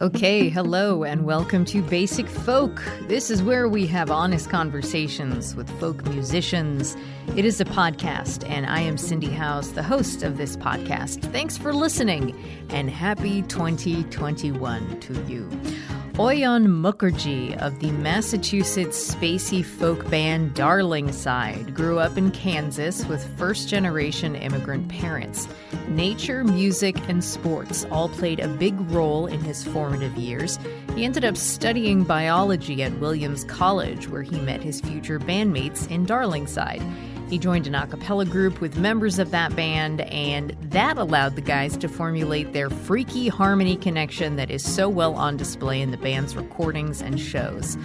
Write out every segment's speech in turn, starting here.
Okay, hello, and welcome to Basic Folk. This is where we have honest conversations with folk musicians. It is a podcast, and I am Cindy House, the host of this podcast. Thanks for listening, and happy 2021 to you. Auyon Mukharji of the Massachusetts spacey-folk band Darlingside grew up in Kansas with first-generation immigrant parents. Nature, music, and sports all played a big role in his formative years. He ended up studying biology at Williams College, where he met his future bandmates in Darlingside. He joined an a cappella group with members of that band, and that allowed the guys to formulate their freaky harmony connection that is so well on display in the band's recordings and shows.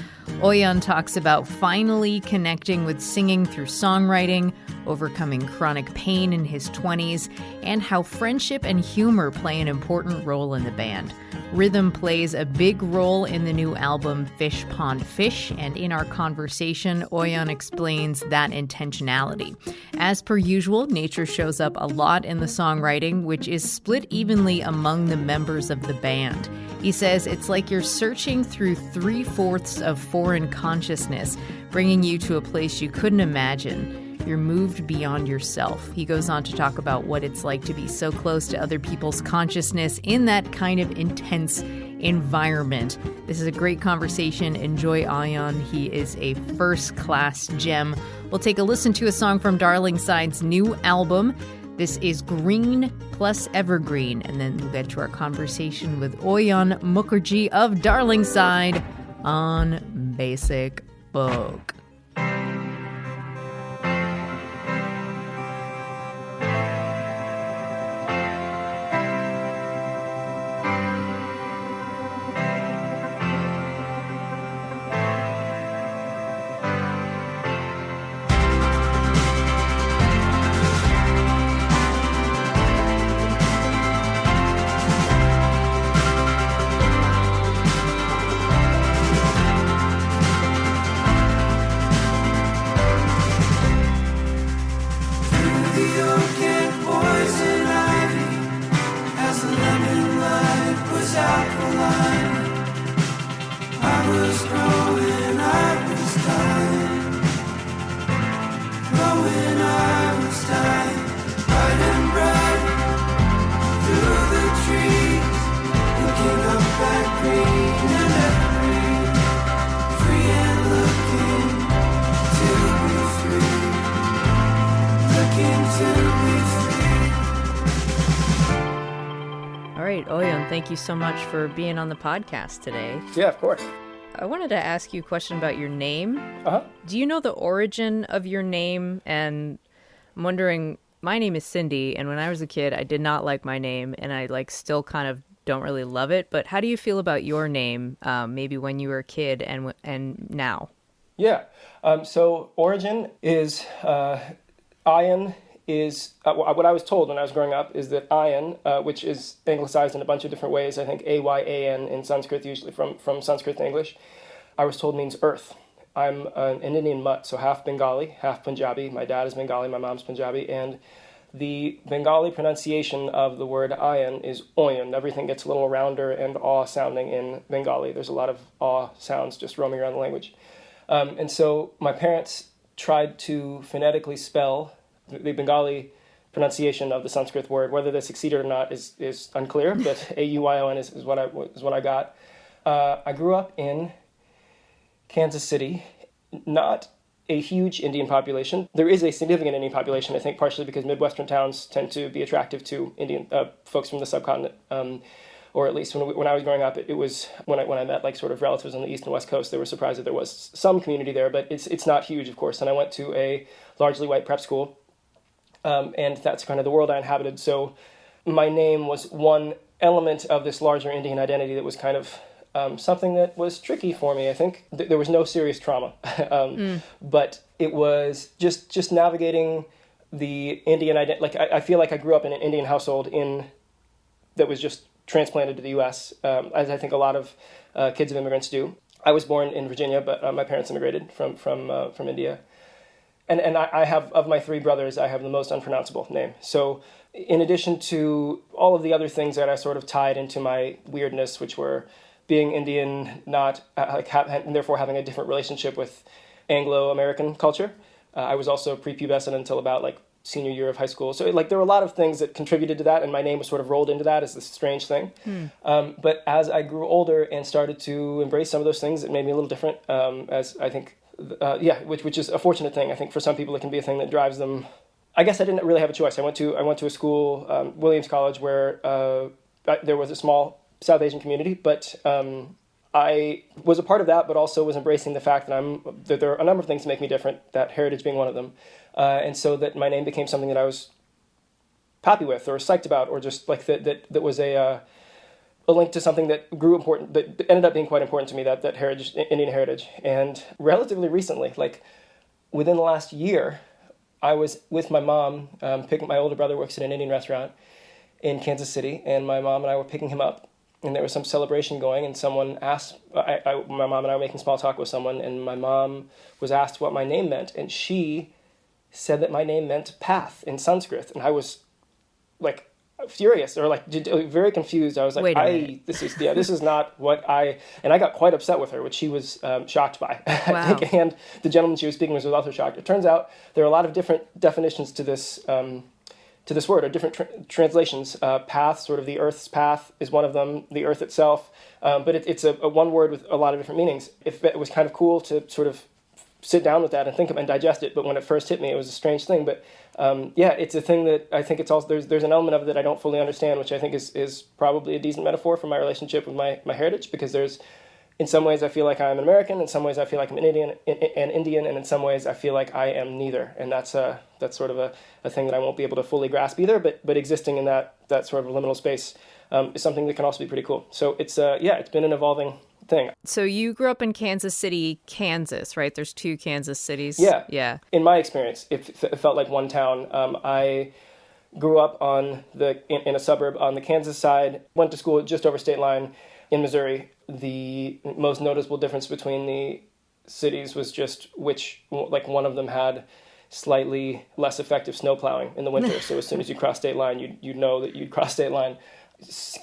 Auyon talks about finally connecting with singing through songwriting, overcoming chronic pain in his 20s, and how friendship and humor play an important role in the band. Rhythm plays a big role in the new album Fish Pond Fish, and in our conversation, Auyon explains that intentionality. As per usual, nature shows up a lot in the songwriting, which is split evenly among the members of the band. He says it's like you're searching through 3/4 of foreign consciousness, bringing you to a place you couldn't imagine. You're moved beyond yourself. He goes on to talk about what it's like to be so close to other people's consciousness in that kind of intense environment. This is a great conversation. Enjoy Auyon. He is a first-class gem. We'll take a listen to a song from Darlingside's new album. This is Green plus Evergreen, and then we'll get to our conversation with Auyon Mukharji of Darlingside on Basic Folk. Thank you so much for being on the podcast today. Yeah, of course. I wanted to ask you a question about your name. Uh-huh. Do you know the origin of your name? And I'm wondering, my name is Cindy, and when I was a kid, I did not like my name, and I still kind of don't really love it. But how do you feel about your name, maybe when you were a kid and now? Yeah. So origin is Auyon is what I was told when I was growing up is that Auyon, which is anglicized in a bunch of different ways. I think Ayan in Sanskrit, usually from Sanskrit to English, I was told means earth. I'm an Indian mutt, so half Bengali, half Punjabi. My dad is Bengali, my mom's Punjabi, and the Bengali pronunciation of the word Auyon is Auyon. Everything gets a little rounder and awe-sounding in Bengali. There's a lot of awe sounds just roaming around the language. And so my parents tried to phonetically spell the Bengali pronunciation of the Sanskrit word. Whether they succeeded or not is unclear, but Auyon is what I got. I grew up in Kansas City, not a huge Indian population. There is a significant Indian population, I think, partially because Midwestern towns tend to be attractive to Indian folks from the subcontinent. Or at least when I was growing up, it was when I met sort of relatives on the East and West Coast, they were surprised that there was some community there, but it's not huge, of course. And I went to a largely white prep school. And that's kind of the world I inhabited. So my name was one element of this larger Indian identity that was kind of something that was tricky for me, I think. There was no serious trauma, but it was just navigating the Indian identity. I feel like I grew up in an Indian household that was just transplanted to the U.S., as I think a lot of kids of immigrants do. I was born in Virginia, but my parents immigrated from India. And I have, of my three brothers, I have the most unpronounceable name. So in addition to all of the other things that I sort of tied into my weirdness, which were being Indian, not and therefore having a different relationship with Anglo-American culture. I was also prepubescent until about like senior year of high school. So like there were a lot of things that contributed to that, and my name was sort of rolled into that as this strange thing. But as I grew older and started to embrace some of those things, it made me a little different. As I think, which is a fortunate thing. I think for some people it can be a thing that drives them. I guess I didn't really have a choice. I went to a school, Williams College, where there was a small South Asian community, but I was a part of that, but also was embracing the fact that there are a number of things that make me different, that heritage being one of them. And so that my name became something that I was happy with or psyched about, or just like that was a link to something that grew important, that ended up being quite important to me, that heritage, Indian heritage. And relatively recently, like within the last year, I was with my mom, my older brother works at an Indian restaurant in Kansas City, and my mom and I were picking him up. And there was some celebration going, and someone asked, my mom and I were making small talk with someone, and my mom was asked what my name meant, and she said that my name meant path in Sanskrit. And I was like furious, or like very confused. I was like, this is not what and I got quite upset with her, which she was shocked by. Wow. I think, and the gentleman she was speaking with was also shocked. It turns out there are a lot of different definitions to this word, or different translations. Path, sort of the earth's path, is one of them, the earth itself. But it's a one word with a lot of different meanings. It was kind of cool to sort of sit down with that and think of and digest it. But when it first hit me, it was a strange thing. But it's a thing that I think it's also, there's an element of it that I don't fully understand, which I think is probably a decent metaphor for my relationship with my heritage, because in some ways I feel like I'm an American, in some ways I feel like I'm an Indian, and in some ways I feel like I am neither. And that's sort of a thing that I won't be able to fully grasp either, but existing in that sort of liminal space is something that can also be pretty cool. So it's been an evolving thing. So you grew up in Kansas City, Kansas, right? There's 2 Kansas cities. Yeah. In my experience, it felt like one town. I grew up in a suburb on the Kansas side, went to school just over state line in Missouri. The most noticeable difference between the cities was just one of them had slightly less effective snow plowing in the winter. So as soon as you cross state line, you'd know that you'd cross state line.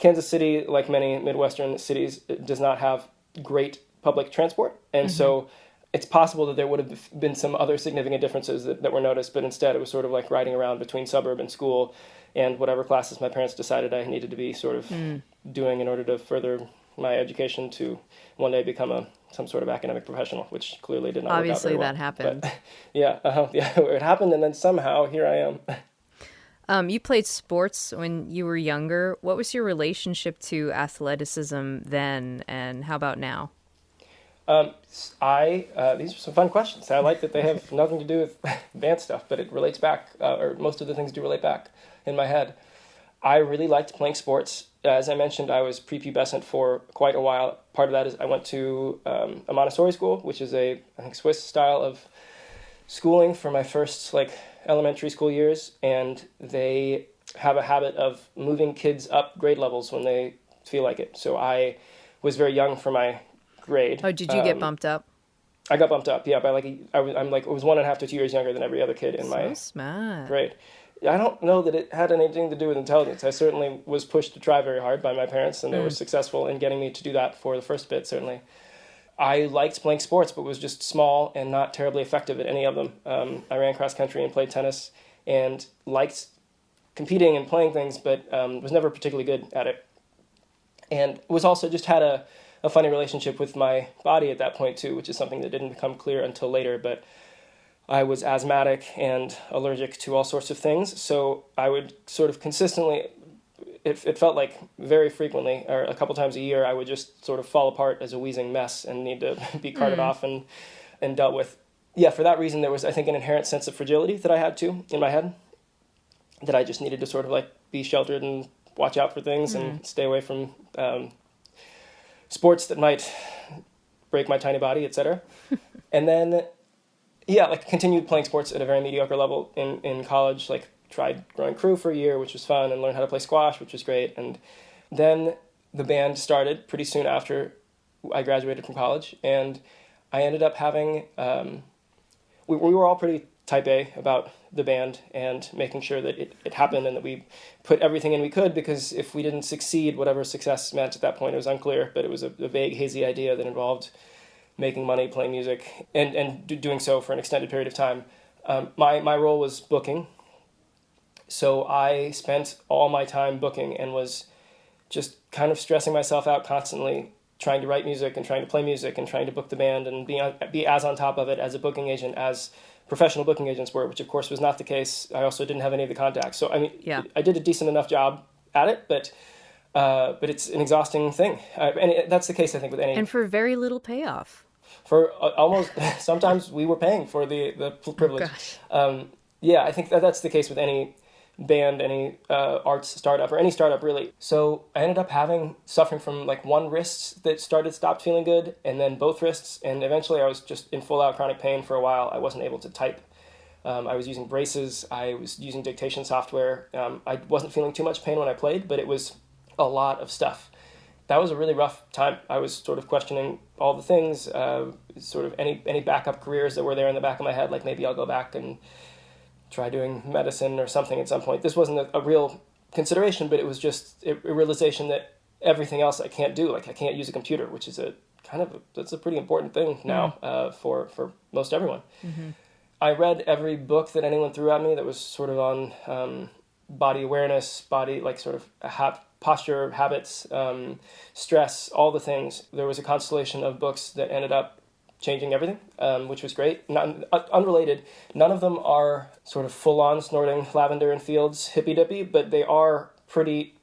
Kansas City, like many Midwestern cities, does not have great public transport. And so it's possible that there would have been some other significant differences that were noticed, but instead it was sort of like riding around between suburb and school and whatever classes my parents decided I needed to be sort of doing in order to further my education to one day become some sort of academic professional, which clearly did not Obviously work out very well. that happened. But, it happened, and then somehow here I am. You played sports when you were younger. What was your relationship to athleticism then, and how about now? These are some fun questions. I like that they have nothing to do with band stuff, but it relates back, or most of the things do relate back in my head. I really liked playing sports. As I mentioned, I was prepubescent for quite a while. Part of that is I went to a Montessori school, which is I think Swiss style of schooling for my first elementary school years, and they have a habit of moving kids up grade levels when they feel like it. So I was very young for my grade. Oh, did you get bumped up? I got bumped up, yeah, by I was 1.5 to 2 years younger than every other kid in my smart. grade. I don't know that it had anything to do with intelligence. I certainly was pushed to try very hard by my parents, and they were successful in getting me to do that for the first bit, certainly. I liked playing sports, but was just small and not terribly effective at any of them. I ran cross country and played tennis, and liked competing and playing things, but was never particularly good at it. And was also just had a funny relationship with my body at that point too, which is something that didn't become clear until later, but I was asthmatic and allergic to all sorts of things, so I would sort of consistently, it felt like very frequently, or a couple times a year, I would just sort of fall apart as a wheezing mess and need to be carted off and dealt with. Yeah, for that reason, there was, I think, an inherent sense of fragility that I had too in my head, that I just needed to sort of be sheltered and watch out for things and stay away from sports that might break my tiny body, etc. And then, continued playing sports at a very mediocre level in college, tried growing crew for a year, which was fun, and learned how to play squash, which was great. And then the band started pretty soon after I graduated from college, and I ended up having, we were all pretty type A about the band and making sure that it happened and that we put everything in we could, because if we didn't succeed, whatever success meant at that point, it was unclear, but it was a vague, hazy idea that involved making money, playing music, and doing so for an extended period of time. My role was booking, so I spent all my time booking and was just kind of stressing myself out constantly, trying to write music and trying to play music and trying to book the band and be as on top of it as a booking agent as professional booking agents were, which of course was not the case. I also didn't have any of the contacts. So, I mean, yeah. I did a decent enough job at it, but it's an exhausting thing. And that's the case, I think, with any... And for very little payoff. For almost... sometimes we were paying for the privilege. Oh, gosh. Yeah, I think that's the case with any band, any arts startup, or any startup really. So I ended up suffering from like one wrist that stopped feeling good, and then both wrists, and eventually I was just in full out chronic pain for a while. I wasn't able to type. I was using braces. I was using dictation software. I wasn't feeling too much pain when I played, but it was a lot of stuff. That was a really rough time. I was sort of questioning all the things, sort of any backup careers that were there in the back of my head, like maybe I'll go back and try doing medicine or something at some point. This wasn't a real consideration, but it was just a realization that everything else I can't do. Like I can't use a computer, which is that's a pretty important thing now for most everyone. Mm-hmm. I read every book that anyone threw at me that was sort of on body awareness, like sort of posture, habits, stress, all the things. There was a constellation of books that ended up changing everything, which was great. Unrelated, none of them are sort of full-on snorting lavender in fields, hippy-dippy, but they are pretty,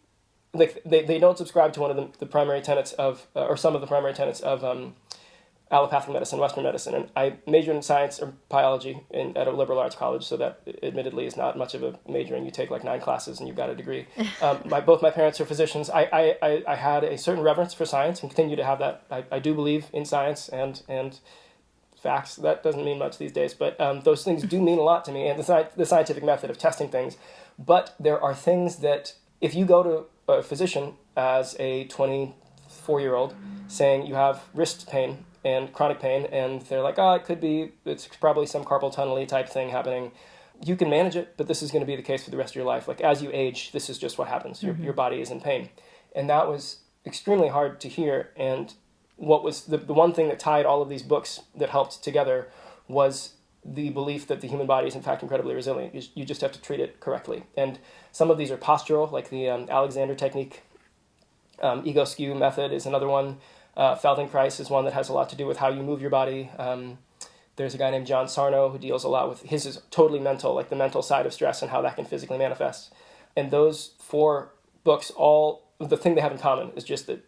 like, they don't subscribe to one of the primary tenets of, or some of the primary tenets of allopathic medicine, Western medicine. And I majored in science or biology at a liberal arts college, so that admittedly is not much of a major, and you take like 9 classes and you've got a degree. Both my parents are physicians. I had a certain reverence for science and continue to have that. I do believe in science and facts. That doesn't mean much these days, but those things do mean a lot to me, and the scientific method of testing things. But there are things that if you go to a physician as a 24-year-old saying you have wrist pain and chronic pain, and they're like, it's probably some carpal tunnel-y type thing happening. You can manage it, but this is going to be the case for the rest of your life. Like, as you age, this is just what happens. Your body is in pain. And that was extremely hard to hear, and what was the one thing that tied all of these books that helped together was the belief that the human body is in fact incredibly resilient. You just have to treat it correctly. And some of these are postural, like the Alexander technique. Ego skew method is another one. Feldenkrais is one that has a lot to do with how you move your body. There's a guy named John Sarno who deals a lot with, his is totally mental, like the mental side of stress and how that can physically manifest. And those 4 books, the thing they have in common is just that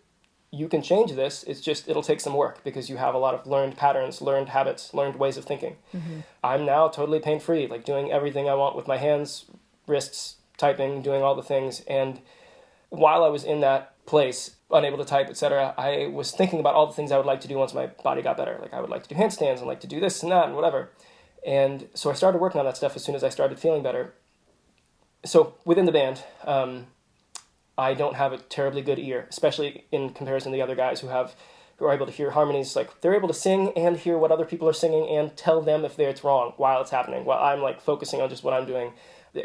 you can change this. It's just, it'll take some work because you have a lot of learned patterns, learned habits, learned ways of thinking. Mm-hmm. I'm now totally pain-free, like doing everything I want with my hands, wrists, typing, doing all the things. And while I was in that place, unable to type, etc., I was thinking about all the things I would like to do once my body got better. Like I would like to do handstands and like to do this and that and whatever. And so I started working on that stuff as soon as I started feeling better. So within the band, I don't have a terribly good ear, especially in comparison to the other guys who are able to hear harmonies. Like they're able to sing and hear what other people are singing and tell them if it's wrong while it's happening, while I'm like focusing on just what I'm doing.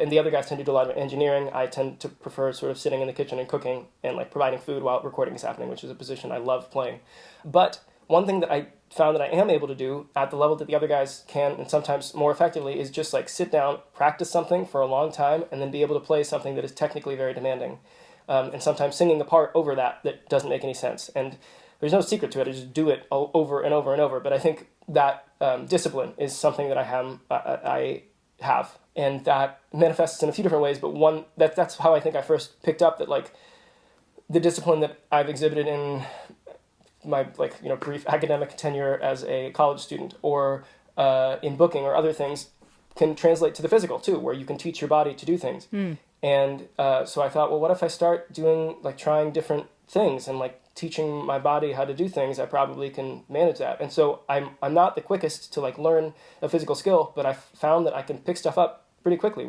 And the other guys tend to do a lot of engineering. I tend to prefer sort of sitting in the kitchen and cooking and like providing food while recording is happening, which is a position I love playing. But one thing that I found that I am able to do at the level that the other guys can, and sometimes more effectively, is just like sit down, practice something for a long time, and then be able to play something that is technically very demanding. And sometimes singing a part over that doesn't make any sense. And there's no secret to it. I just do it over and over and over. But I think that discipline is something that I have. And that manifests in a few different ways. But one, that's how I think I first picked up that like the discipline that I've exhibited in my brief academic tenure as a college student or in booking or other things can translate to the physical too, where you can teach your body to do things. And so I thought, well, what if I start doing, like, trying different things and, like, teaching my body how to do things? I probably can manage that. And so I'm not the quickest to, like, learn a physical skill, but I found that I can pick stuff up pretty quickly,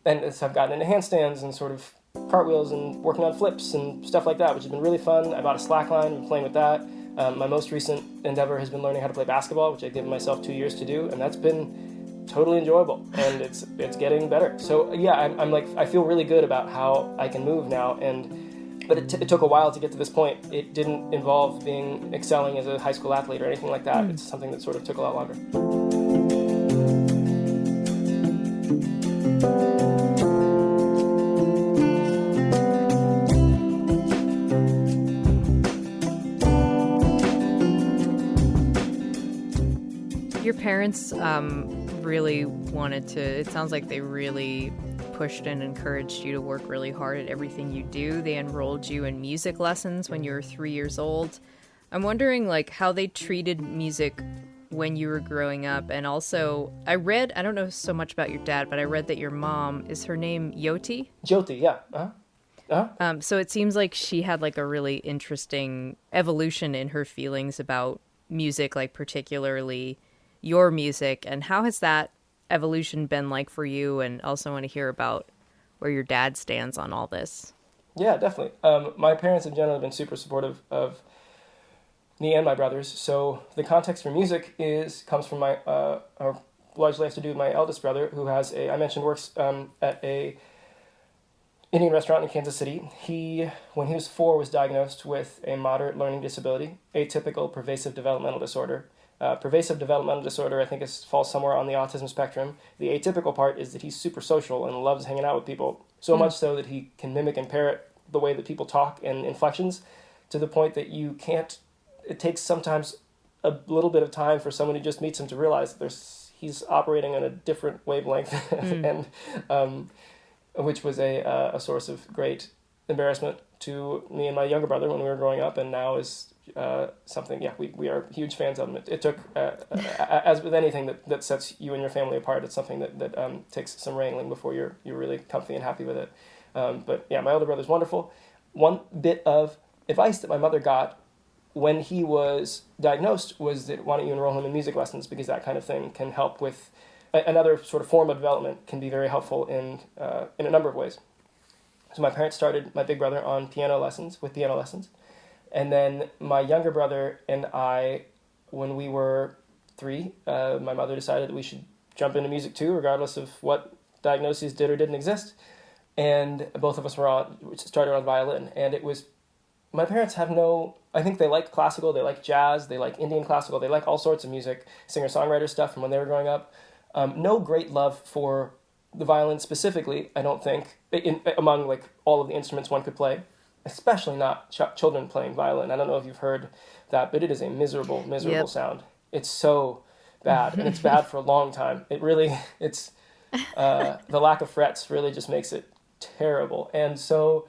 and as I've gotten into handstands and sort of cartwheels and working on flips and stuff like that, which has been really fun. I bought a slackline and been playing with that. My most recent endeavor has been learning how to play basketball, which I've given myself 2 years to do, and that's been totally enjoyable, and it's getting better. So yeah, I'm like, I feel really good about how I can move now, but it took a while to get to this point. It didn't involve excelling as a high school athlete or anything like that. It's something that sort of took a lot longer. Your parents really wanted to, it sounds like they really pushed and encouraged you to work really hard at everything you do. They enrolled you in music lessons when you were 3 years old. I'm wondering like how they treated music when you were growing up. And also I don't know so much about your dad, but I read that your mom, is her name Yoti? Jyoti, yeah. So it seems like she had like a really interesting evolution in her feelings about music, like particularly your music. And how has that evolution been like for you? And also want to hear about where your dad stands on all this. Yeah, definitely. My parents in general have been super supportive of me and my brothers. So the context for music comes from or largely has to do with my eldest brother, who works at a Indian restaurant in Kansas City. He, when he was 4, was diagnosed with a moderate learning disability, atypical pervasive developmental disorder. Pervasive developmental disorder, I think, falls somewhere on the autism spectrum. The atypical part is that he's super social and loves hanging out with people, so much so that he can mimic and parrot the way that people talk and inflections, to the point that you can't. It takes sometimes a little bit of time for someone who just meets him to realize that he's operating on a different wavelength, and which was a source of great embarrassment to me and my younger brother when we were growing up, and now is something, we are huge fans of him. It took, as with anything that sets you and your family apart, it's something that takes some wrangling before you're really comfy and happy with it. But yeah, my older brother's wonderful. One bit of advice that my mother got when he was diagnosed was that, why don't you enroll him in music lessons, because that kind of thing can help with another sort of form of development, can be very helpful in a number of ways. So my parents started my big brother on piano lessons. And then my younger brother and I, when we were 3, my mother decided that we should jump into music too, regardless of what diagnoses did or didn't exist. And both of us started on violin. And it was, my parents I think they like classical, they like jazz, they like Indian classical, they like all sorts of music, singer-songwriter stuff from when they were growing up. No great love for the violin specifically, I don't think, among like all of the instruments one could play. Especially not children playing violin. I don't know if you've heard that, but it is a miserable Yep. sound. It's so bad, and it's bad for a long time. The lack of frets really just makes it terrible. And so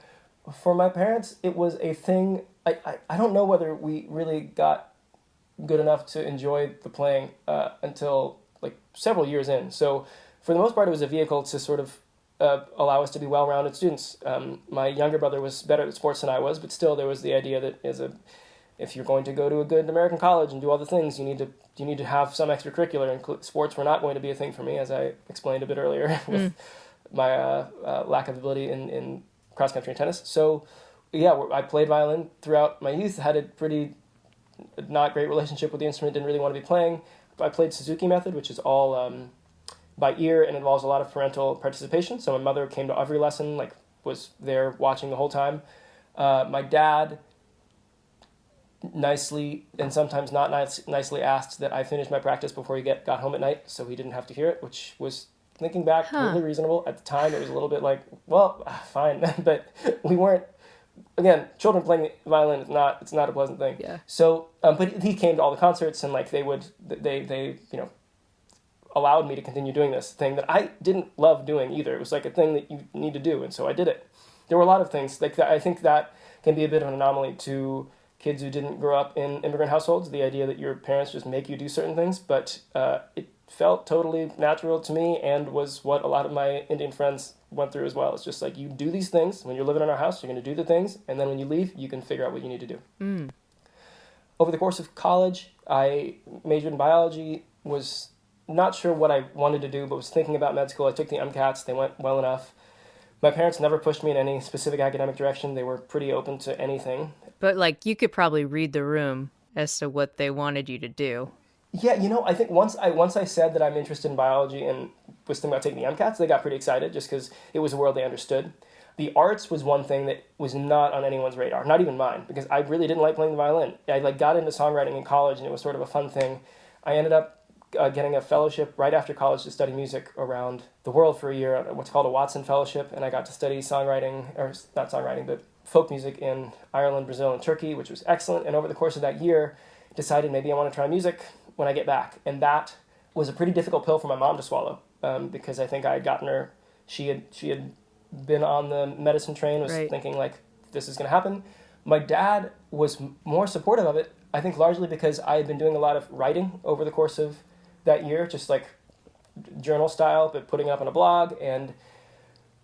for my parents, it was a thing. I don't know whether we really got good enough to enjoy the playing until like several years in. So for the most part, it was a vehicle to sort of allow us to be well-rounded students. My younger brother was better at sports than I was, but still there was the idea that if you're going to go to a good American college and do all the things, you need to have some extracurricular, and sports were not going to be a thing for me, as I explained a bit earlier with my lack of ability in cross-country and tennis. So yeah, I played violin throughout my youth, had a pretty not great relationship with the instrument, didn't really want to be playing. I played Suzuki method, which is all by ear and involves a lot of parental participation. So my mother came to every lesson, like was there watching the whole time. My dad nicely and sometimes not nicely asked that I finish my practice before he got home at night, so he didn't have to hear it, which was, thinking back, really reasonable. At the time, it was a little bit like, well, fine, but we weren't. Again, children playing violin it's not a pleasant thing. Yeah. So, but he came to all the concerts, and like they allowed me to continue doing this thing that I didn't love doing either. It was like a thing that you need to do, and so I did it. There were a lot of things like that. I think that can be a bit of an anomaly to kids who didn't grow up in immigrant households, the idea that your parents just make you do certain things, but it felt totally natural to me and was what a lot of my Indian friends went through as well. It's just like, you do these things. When you're living in our house, you're going to do the things, and then when you leave, you can figure out what you need to do. Over the course of college, I majored in biology, was not sure what I wanted to do, but was thinking about med school. I took the MCATs. They went well enough. My parents never pushed me in any specific academic direction. They were pretty open to anything. But like, you could probably read the room as to what they wanted you to do. Yeah, I think once I said that I'm interested in biology and was thinking about taking the MCATs, they got pretty excited just because it was a world they understood. The arts was one thing that was not on anyone's radar, not even mine, because I really didn't like playing the violin. I got into songwriting in college, and it was sort of a fun thing. I ended up getting a fellowship right after college to study music around the world for a year, what's called a Watson Fellowship, and I got to study songwriting, or not songwriting, but folk music in Ireland, Brazil, and Turkey, which was excellent. And over the course of that year, decided maybe I want to try music when I get back. And that was a pretty difficult pill for my mom to swallow, because I think I had gotten her, she had been on the medicine train, was Right. thinking like, this is going to happen. My dad was more supportive of it, I think largely because I had been doing a lot of writing over the course of that year, just like journal style, but putting it up on a blog. And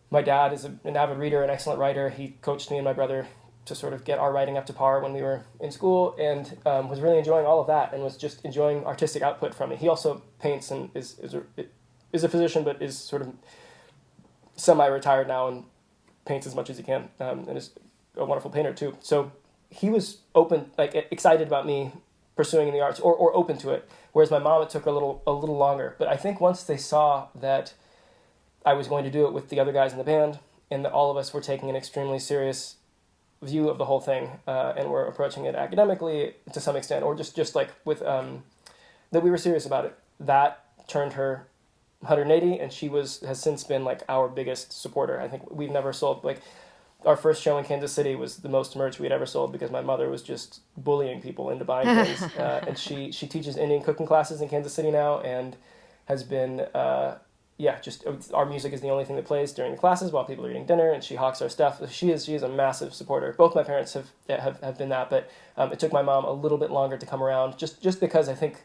my dad is an avid reader, an excellent writer. He coached me and my brother to sort of get our writing up to par when we were in school, and was really enjoying all of that and was just enjoying artistic output from it. He also paints and is a physician, but is sort of semi-retired now and paints as much as he can, and is a wonderful painter too. So he was open, like excited about me pursuing the arts, or open to it. Whereas my mom, it took a little longer. But I think once they saw that I was going to do it with the other guys in the band, and that all of us were taking an extremely serious view of the whole thing, and were approaching it academically to some extent, or just like with that we were serious about it, that turned her 180, and she has since been like our biggest supporter. I think we've never sold, like, our first show in Kansas City was the most merch we'd ever sold because my mother was just bullying people into buying things. And she teaches Indian cooking classes in Kansas City now, and has been, just our music is the only thing that plays during the classes while people are eating dinner, and she hawks our stuff. She is a massive supporter. Both my parents have been that, but it took my mom a little bit longer to come around, just because I think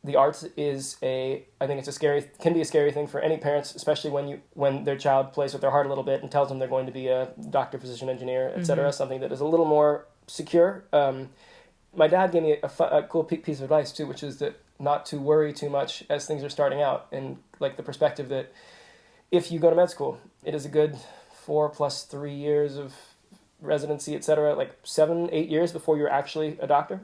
the arts can be a scary thing for any parents, especially when their child plays with their heart a little bit and tells them they're going to be a doctor, physician, engineer, etc. Mm-hmm. Something that is a little more secure. My dad gave me a cool piece of advice too, which is that not to worry too much as things are starting out, and like the perspective that if you go to med school, it is a good 4 + 3 years of residency, etc., like 7-8 years before you're actually a doctor.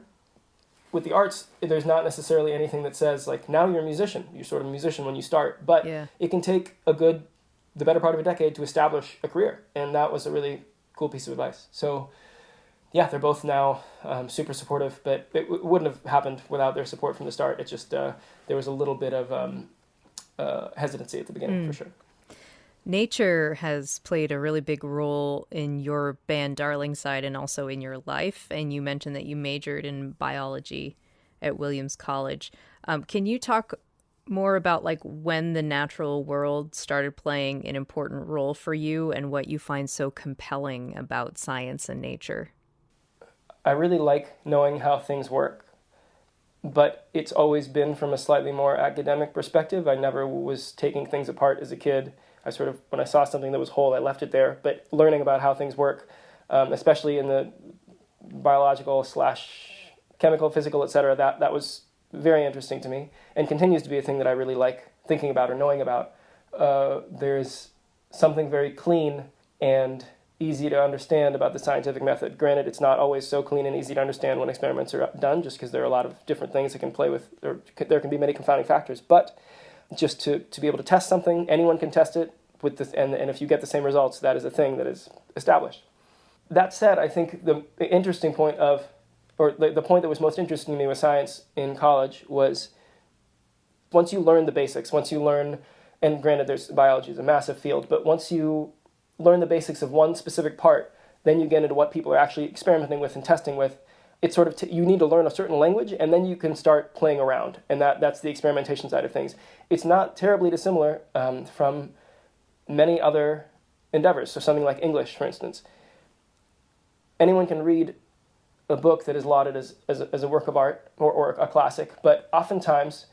With the arts, there's not necessarily anything that says, like, now you're a musician. You're sort of a musician when you start. But It can take the better part of a decade to establish a career. And that was a really cool piece of advice. So, yeah, they're both now super supportive. But it wouldn't have happened without their support from the start. It's just there was a little bit of hesitancy at the beginning, for sure. Nature has played a really big role in your band Darlingside and also in your life. And you mentioned that you majored in biology at Williams College. Can you talk more about like when the natural world started playing an important role for you and what you find so compelling about science and nature? I really like knowing how things work, but it's always been from a slightly more academic perspective. I never was taking things apart as a kid. When I saw something that was whole, I left it there. But learning about how things work, especially in the biological / chemical, physical, etc., that was very interesting to me, and continues to be a thing that I really like thinking about or knowing about. There's something very clean and easy to understand about the scientific method. Granted, it's not always so clean and easy to understand when experiments are done, just because there are a lot of different things that can play with, or there can be many confounding factors. But just to be able to test something, anyone can test it with this, and if you get the same results, that is a thing that is established. That said, I think the interesting point the point that was most interesting to me with science in college was once you learn the basics, and granted biology is a massive field, but once you learn the basics of one specific part, then you get into what people are actually experimenting with and testing with. It's sort of you need to learn a certain language, and then you can start playing around, and that's the experimentation side of things. It's not terribly dissimilar from many other endeavors. So something like English, for instance. Anyone can read a book that is lauded as a work of art or a classic, but oftentimes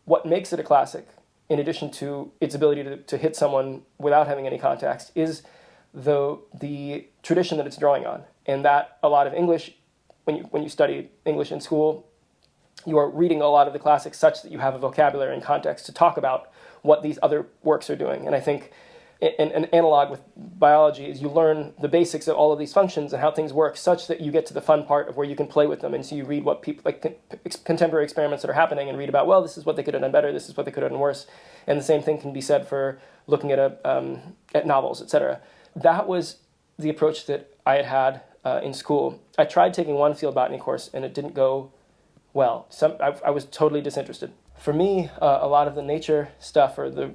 what makes it a classic, in addition to its ability to hit someone without having any context, is the tradition that it's drawing on. And that a lot of English, when you study English in school, you are reading a lot of the classics such that you have a vocabulary and context to talk about what these other works are doing. And I think an analog with biology is you learn the basics of all of these functions and how things work such that you get to the fun part of where you can play with them. And so you read what people, like contemporary experiments that are happening, and read about, well, this is what they could have done better, this is what they could have done worse. And the same thing can be said for looking at novels, etc. That was the approach that I had in school. I tried taking one field botany course, and it didn't go well. I was totally disinterested. For me, a lot of the nature stuff, or the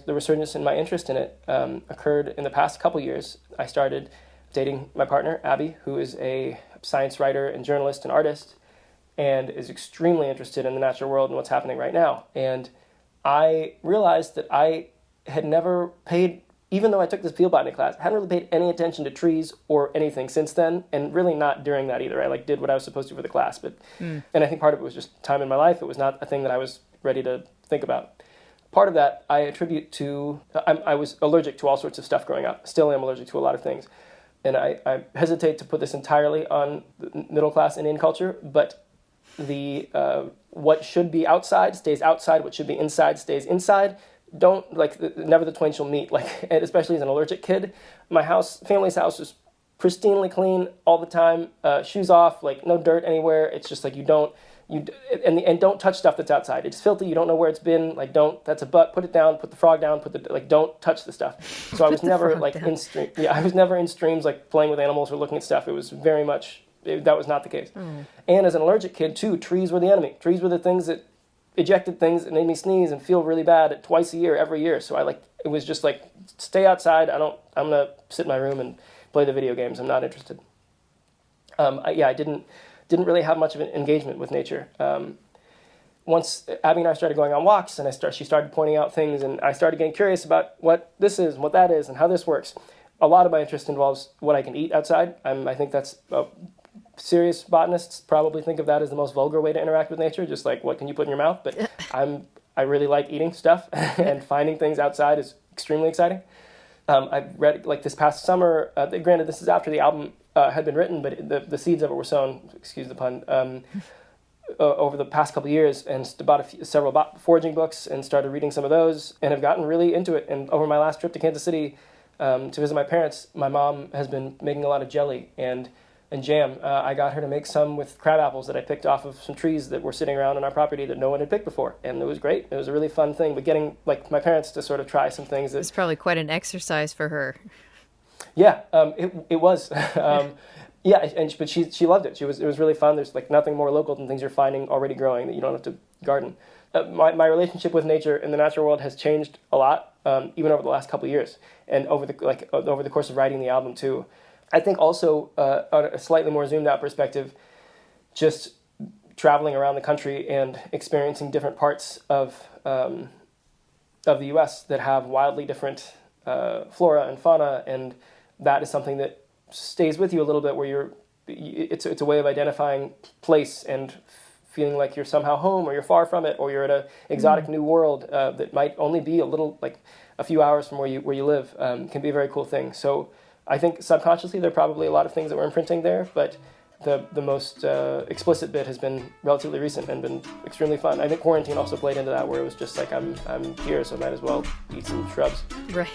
resurgence in my interest in it, occurred in the past couple years. I started dating my partner, Abby, who is a science writer and journalist and artist, and is extremely interested in the natural world and what's happening right now. And I realized that I had never paid, even though I took this field botany class, hadn't really paid any attention to trees or anything since then, and really not during that either. I did what I was supposed to for the class, but and I think part of it was just time in my life. It was not a thing that I was ready to think about. Part of that I attribute to, I was allergic to all sorts of stuff growing up. Still am allergic to a lot of things. And I hesitate to put this entirely on middle class Indian culture, but the what should be outside stays outside, what should be inside stays inside. Never the twain shall meet. And especially as an allergic kid, my family's house was pristinely clean all the time, shoes off, no dirt anywhere. It's just and don't touch stuff that's outside. It's filthy. You don't know where it's been. That's a butt. Put it down. Put the frog down. Don't touch the stuff. So I was never in stream. Yeah, I was never in streams playing with animals or looking at stuff. It was very much that was not the case. And as an allergic kid too, trees were the enemy. Trees were the things that ejected things that made me sneeze and feel really bad twice a year, every year. So it was just stay outside. I'm gonna sit in my room and play the video games. I'm not interested. I didn't really have much of an engagement with nature. Once Abby and I started going on walks, and she started pointing out things, and I started getting curious about what this is and what that is and how this works. A lot of my interest involves what I can eat outside. I think that's serious botanists probably think of that as the most vulgar way to interact with nature, just what can you put in your mouth? But I really like eating stuff, and finding things outside is extremely exciting. I read this past summer, granted this is after the album had been written, but the seeds of it were sown, excuse the pun, over the past couple of years, and bought several foraging books and started reading some of those, and have gotten really into it. And over my last trip to Kansas City to visit my parents, my mom has been making a lot of jelly and jam. I got her to make some with crab apples that I picked off of some trees that were sitting around on our property that no one had picked before. And it was great. It was a really fun thing. But getting my parents to sort of try some things. It's probably quite an exercise for her. Yeah, it was. But she loved it. It was really fun. There's nothing more local than things you're finding already growing that you don't have to garden. My relationship with nature in the natural world has changed a lot, even over the last couple of years, and over the course of writing the album too. I think also, on a slightly more zoomed out perspective, just traveling around the country and experiencing different parts of the U.S. that have wildly different flora and fauna, and that is something that stays with you a little bit, where it's a way of identifying place and feeling like you're somehow home, or you're far from it, or you're at an exotic new world that might only be a few hours from where you live, can be a very cool thing. So I think subconsciously there are probably a lot of things that we're imprinting there, but the most explicit bit has been relatively recent and been extremely fun. I think quarantine also played into that, where it was just I'm here, so I might as well eat some shrubs. Right.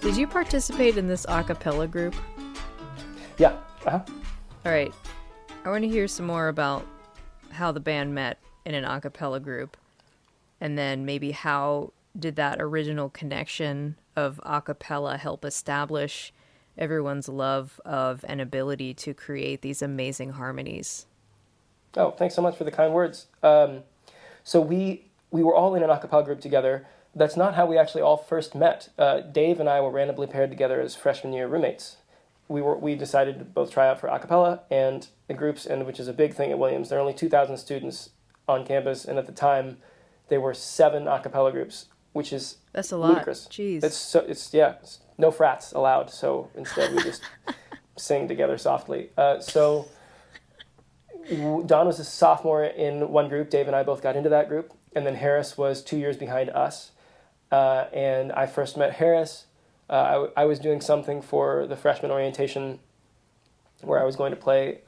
Did you participate in this a cappella group? Yeah. Uh-huh. All right. I want to hear some more about how the band met in an a cappella group, and then maybe how did that original connection of a cappella help establish everyone's love of and ability to create these amazing harmonies? Oh, thanks so much for the kind words. So we were all in an a cappella group together. That's not how we actually all first met. Dave and I were randomly paired together as freshman year roommates. We decided to both try out for a cappella and the groups, and which is a big thing at Williams. There are only 2,000 students on campus, and at the time there were 7 a cappella groups, which is that's a lot. Ludicrous. Jeez. It's no frats allowed, so instead we just sing together softly. So Don was a sophomore in one group. Dave and I both got into that group, and then Harris was 2 years behind us. And I first met Harris. I was doing something for the freshman orientation where I was going to play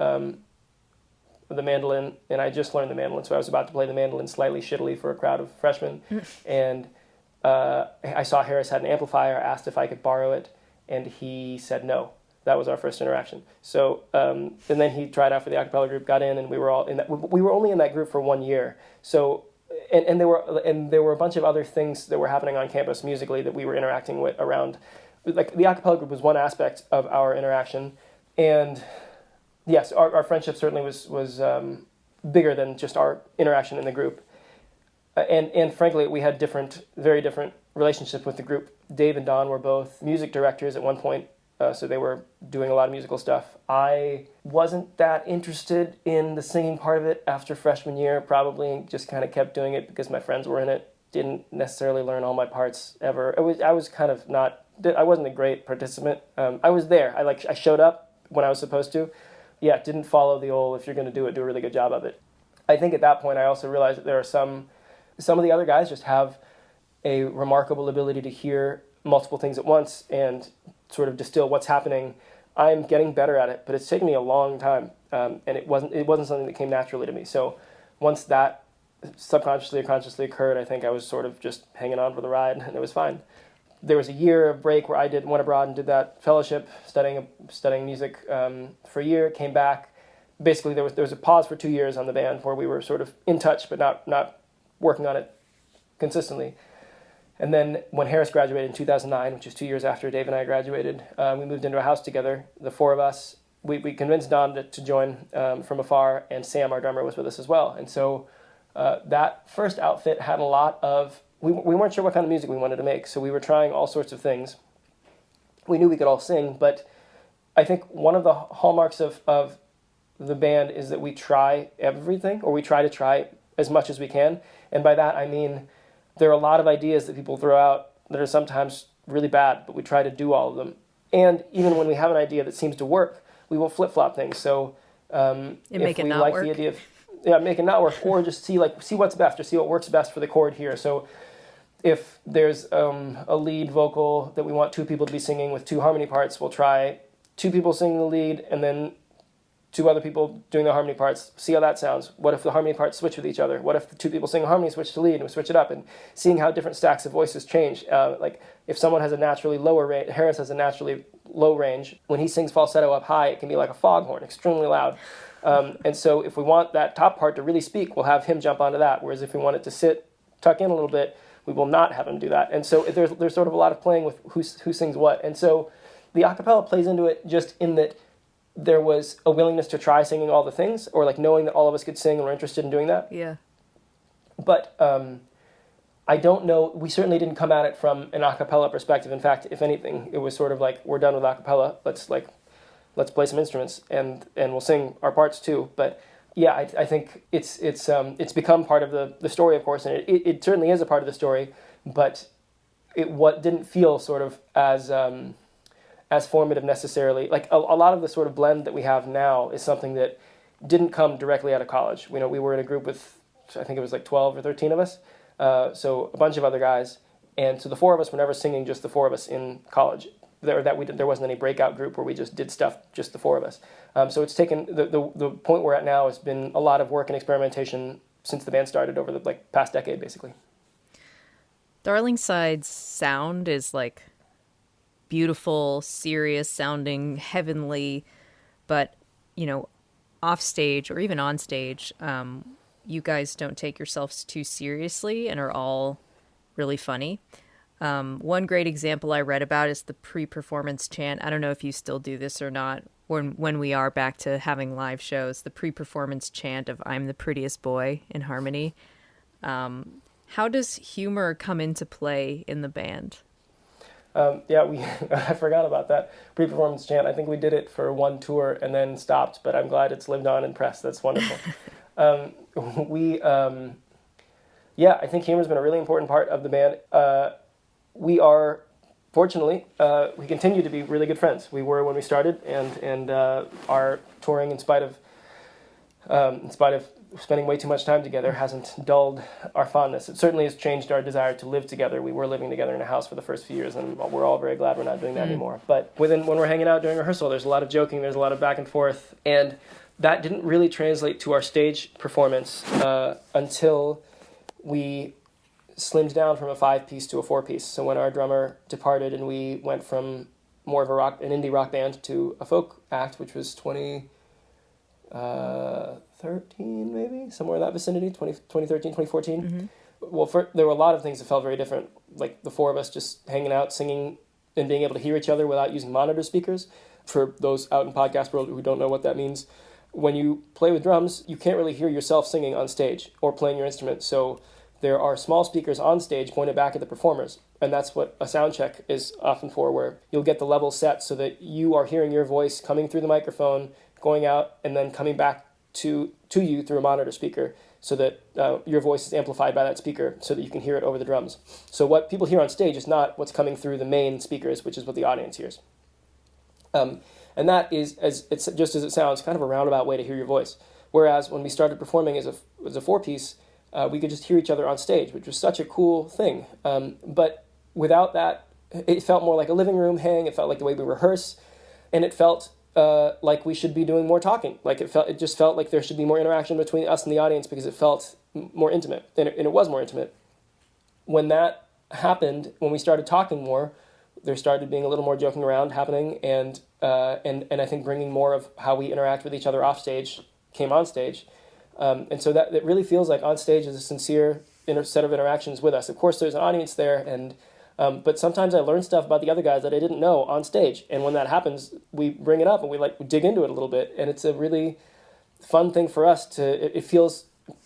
the mandolin, and I just learned the mandolin, so I was about to play the mandolin slightly shittily for a crowd of freshmen, and I saw Harris had an amplifier, asked if I could borrow it, and he said no. That was our first interaction. So, and then he tried out for the a cappella group, got in, and we were all in that. We were only in that group for 1 year. So, and there were a bunch of other things that were happening on campus musically that we were interacting with around. Like the a cappella group was one aspect of our interaction, and yes, our friendship certainly was bigger than just our interaction in the group. And frankly, we had very different relationships with the group. Dave and Don were both music directors at one point. So they were doing a lot of musical stuff. I wasn't that interested in the singing part of it after freshman year, probably just kind of kept doing it because my friends were in it. Didn't necessarily learn all my parts ever. I was kind of not, I wasn't a great participant. I was there. I showed up when I was supposed to. Yeah, didn't follow the old, if you're going to do it, do a really good job of it. I think at that point I also realized that there are some of the other guys just have a remarkable ability to hear multiple things at once and sort of distill what's happening. I'm getting better at it, but it's taken me a long time, and it wasn't something that came naturally to me. So once that subconsciously or consciously occurred, I think I was sort of just hanging on for the ride, and it was fine. There was a year of break where I went abroad and did that fellowship, studying music for a year, came back. Basically, there was a pause for 2 years on the band where we were sort of in touch, but not working on it consistently. And then when Harris graduated in 2009, which is 2 years after Dave and I graduated, we moved into a house together, the four of us. We convinced Don to join from afar, and Sam, our drummer, was with us as well. And so that first outfit had a lot of... We weren't sure what kind of music we wanted to make, so we were trying all sorts of things. We knew we could all sing, but I think one of the hallmarks of the band is that we try everything, or we try to try as much as we can. And by that, I mean... there are a lot of ideas that people throw out that are sometimes really bad, but we try to do all of them. And even when we have an idea that seems to work, we will flip-flop things. So make it not work. The idea of make it not work, or just see what's best, or see what works best for the chord here. So if there's a lead vocal that we want two people to be singing with two harmony parts, we'll try two people singing the lead and then two other people doing the harmony parts, see how that sounds. What if the harmony parts switch with each other? What if the two people sing harmony switch to lead and we switch it up, and seeing how different stacks of voices change. Like if someone has a naturally lower range, Harris has a naturally low range, when he sings falsetto up high, it can be like a foghorn, extremely loud. And so if we want that top part to really speak, we'll have him jump onto that. Whereas if we want it to tuck in a little bit, we will not have him do that. And so there's sort of a lot of playing with who sings what. And so the a cappella plays into it just in that there was a willingness to try singing all the things, or like knowing that all of us could sing and we're interested in doing that. Yeah. But I don't know, we certainly didn't come at it from an a cappella perspective. In fact, if anything, it was sort of like, we're done with a cappella, let's play some instruments and we'll sing our parts too. But yeah, I think it's become part of the story, of course, and it certainly is a part of the story, but what didn't feel sort of as formative necessarily. Like a lot of the sort of blend that we have now is something that didn't come directly out of college. We were in a group with, I think it was like 12 or 13 of us, so a bunch of other guys, and so the four of us were never singing just the four of us in college. There wasn't any breakout group where we just did stuff just the four of us. So it's taken, the point we're at now has been a lot of work and experimentation since the band started over the past decade, basically. Darlingside's sound is like beautiful, serious sounding, heavenly, but off stage or even on stage, you guys don't take yourselves too seriously and are all really funny. One great example I read about is the pre-performance chant. I don't know if you still do this or not, when we are back to having live shows, the pre-performance chant of "I'm the prettiest boy" in harmony. How does humor come into play in the band? I forgot about that pre-performance chant. I think we did it for one tour and then stopped, but I'm glad it's lived on in press. That's wonderful. I think humor's been a really important part of the band. We are, fortunately, we continue to be really good friends. We were when we started, and our touring, in spite of spending way too much time together, hasn't dulled our fondness. It certainly has changed our desire to live together. We were living together in a house for the first few years, and we're all very glad we're not doing that anymore. But when we're hanging out during rehearsal, there's a lot of joking, there's a lot of back and forth, and that didn't really translate to our stage performance until we slimmed down from a 5-piece to a 4-piece. So when our drummer departed and we went from more of an indie rock band to a folk act, which was 2013 maybe, somewhere in that vicinity, 2013, 2014. Mm-hmm. Well, there were a lot of things that felt very different, like the four of us just hanging out, singing, and being able to hear each other without using monitor speakers. For those out in podcast world who don't know what that means, when you play with drums, you can't really hear yourself singing on stage or playing your instrument. So there are small speakers on stage pointed back at the performers. And that's what a sound check is often for, where you'll get the level set so that you are hearing your voice coming through the microphone, going out, and then coming back to you through a monitor speaker, so that your voice is amplified by that speaker so that you can hear it over the drums. So what people hear on stage is not what's coming through the main speakers, which is what the audience hears. And that is, it's just as it sounds, kind of a roundabout way to hear your voice. Whereas when we started performing as a 4-piece, we could just hear each other on stage, which was such a cool thing. But without that, it felt more like a living room hang. It felt like the way we rehearse, and it felt like we should be doing more talking. Like it just felt like there should be more interaction between us and the audience because it felt more intimate, and it was more intimate. When that happened, when we started talking more, there started being a little more joking around happening, and I think bringing more of how we interact with each other off stage came on stage. And so that it really feels like on stage is a sincere set of interactions with us. Of course, there's an audience there, and but sometimes I learn stuff about the other guys that I didn't know on stage. And when that happens, we bring it up and we dig into it a little bit. And it's a really fun thing for us it feels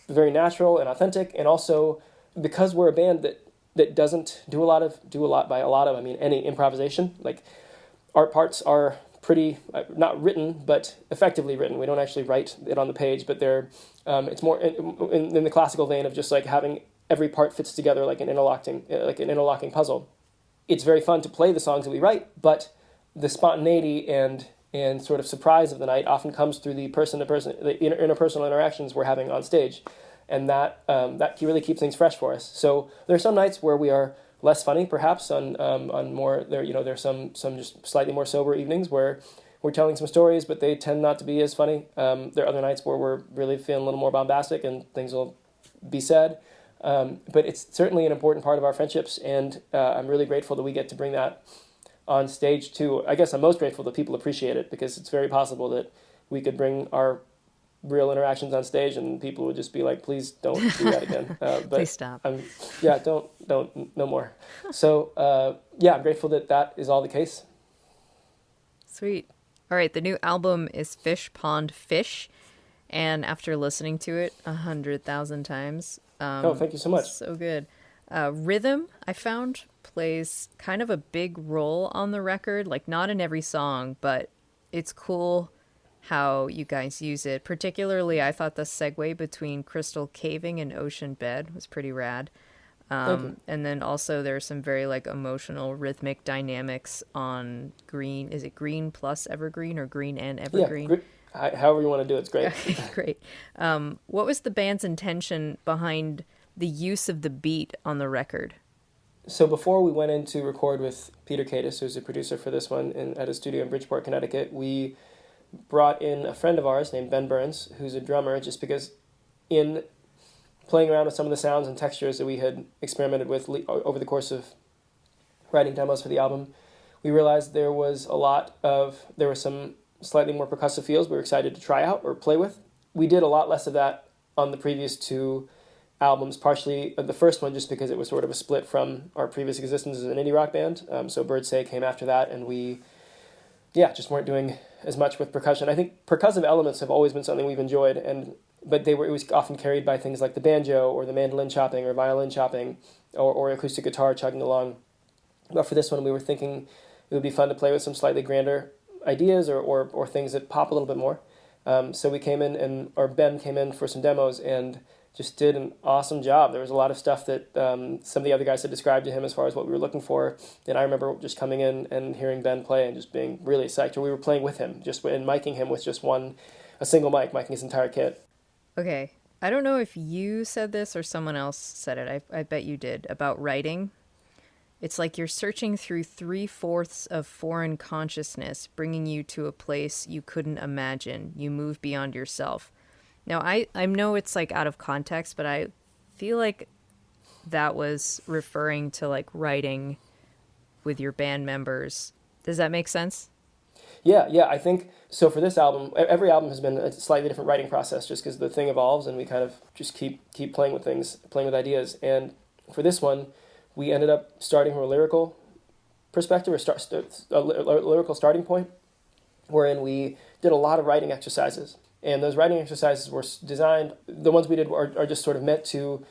very natural and authentic. And also because we're a band that doesn't do a lot by a lot of, I mean, any improvisation, like our parts are pretty, not written, but effectively written. We don't actually write it on the page, but it's more in the classical vein of just like having every part fits together like an interlocking puzzle. It's very fun to play the songs that we write, but the spontaneity and sort of surprise of the night often comes through the person-to-person, the interpersonal interactions we're having on stage, and that really keeps things fresh for us. So there are some nights where we are less funny, perhaps on more there. There's some just slightly more sober evenings where we're telling some stories, but they tend not to be as funny. There are other nights where we're really feeling a little more bombastic and things will be said. But it's certainly an important part of our friendships, and I'm really grateful that we get to bring that on stage too. I guess I'm most grateful that people appreciate it, because it's very possible that we could bring our real interactions on stage and people would just be like, please don't do that again. But please stop. Don't, no more. So I'm grateful that is all the case. Sweet. All right, the new album is Fish Pond Fish, and after listening to it 100,000 times, thank you so much. So good. Rhythm, I found, plays kind of a big role on the record, like not in every song, but it's cool how you guys use it. Particularly, I thought the segue between Crystal Caving and Ocean Bed was pretty rad. And then also there's some very like emotional rhythmic dynamics on Green. Is it Green plus Evergreen or Green and Evergreen? Yeah, however you want to do it, it's great. Okay, great. What was the band's intention behind the use of the beat on the record? So before we went in to record with Peter Cadis, who's a producer for this one at a studio in Bridgeport, Connecticut, we brought in a friend of ours named Ben Burns, who's a drummer, just because in playing around with some of the sounds and textures that we had experimented with over the course of writing demos for the album, we realized there were some slightly more percussive feels we were excited to try out or play with. We did a lot less of that on the previous two albums, partially the first one just because it was sort of a split from our previous existence as an indie rock band. So Birds Say came after that, and we just weren't doing as much with percussion. I think percussive elements have always been something we've enjoyed, but it was often carried by things like the banjo or the mandolin chopping or violin chopping or acoustic guitar chugging along. But for this one, we were thinking it would be fun to play with some slightly grander ideas or things that pop a little bit more. So we came in, or Ben came in for some demos and just did an awesome job. There was a lot of stuff that some of the other guys had described to him as far as what we were looking for. And I remember just coming in and hearing Ben play and just being really psyched. Or we were playing with him, and miking him with just a single mic, miking his entire kit. Okay. I don't know if you said this or someone else said it. I bet you did, about writing. It's like you're searching through 3/4 of foreign consciousness, bringing you to a place you couldn't imagine. You move beyond yourself. Now, I know it's like out of context, but I feel like that was referring to like writing with your band members. Does that make sense? Yeah, I think so. For this album, every album has been a slightly different writing process, just because the thing evolves and we kind of just keep playing with things, playing with ideas. And for this one, we ended up starting from a lyrical perspective, or a lyrical starting point, wherein we did a lot of writing exercises. And those writing exercises were designed, the ones we did are just sort of meant to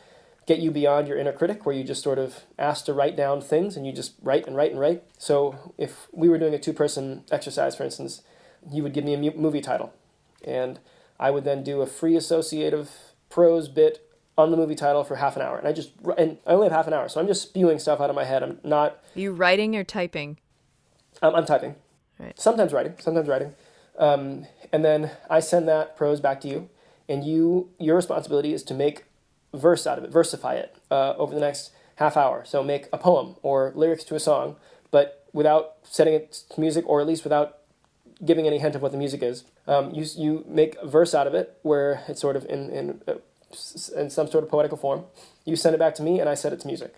get you beyond your inner critic, where you just sort of asked to write down things and you just write and write and write. So if we were doing a 2-person exercise, for instance, you would give me a movie title, and I would then do a free associative prose bit on the movie title for half an hour. And I only have half an hour, so I'm just spewing stuff out of my head. I'm not... Are you writing or typing? I'm typing. Right. Sometimes writing. And then I send that prose back to you, and your responsibility is to make verse out of it, versify it over the next half hour. So make a poem or lyrics to a song, but without setting it to music, or at least without giving any hint of what the music is. You make a verse out of it where it's sort of in some sort of poetical form. You send it back to me, and I set it to music.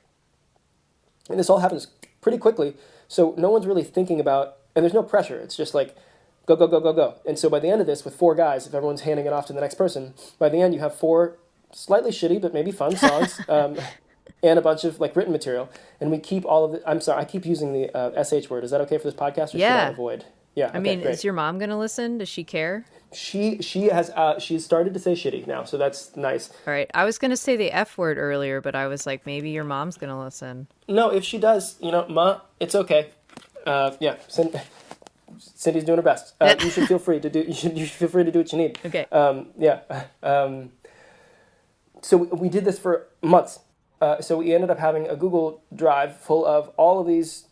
And this all happens pretty quickly, so no one's really thinking about, and there's no pressure. It's just like, go, go, go, go, go. And so by the end of this, with 4 guys, if everyone's handing it off to the next person, by the end you have 4 slightly shitty but maybe fun songs, and a bunch of like written material. And we keep all of it. I'm sorry, I keep using the SH word. Is that okay for this podcast, or should I avoid? Yeah. I mean, great. Is your mom going to listen? Does she care? She's started to say shitty now, so that's nice. All right. I was going to say the F word earlier, but I was like, maybe your mom's going to listen. No, if she does, Ma, it's okay. Yeah, Cindy's doing her best. You should feel free to do. You should feel free to do what you need. Okay. Yeah. So we did this for months. So we ended up having a Google Drive full of all of these